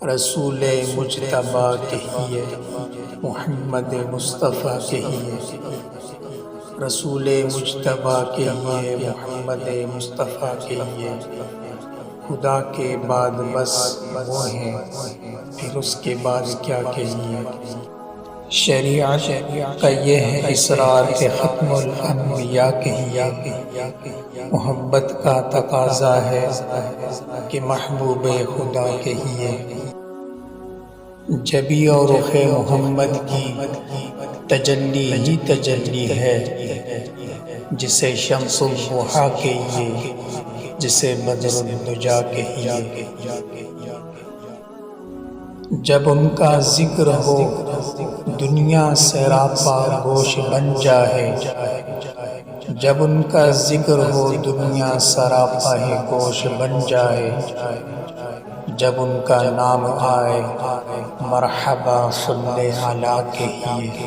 رسول مجتبیٰ کہیے، محمد مصطفیٰ کہیے، رسول مجتبیٰ کہیے، محمد مصطفیٰ کہیے۔ خدا کے بعد بس وہ ہیں، پھر اس کے بعد کیا کہیے۔ شریعت کا یہ ہے اصرار کہ ختم الانبیاء کہیے، محبت کا تقاضا ہے کہ محبوب خدا کہیے۔ جبی اور رخ محمد کی تجلی ہی تجلی ہے، جسے شمس الضحیٰ کہیے، جسے بدر الدجیٰ کہیے۔ جب ان کا ذکر ہو دنیا سراپا گوش بن جائے، جب ان کا ذکر ہو دنیا سراپا ہی گوش بن جائے، جب ان کا نام آئے مرحبا صلی علیہ کہیے۔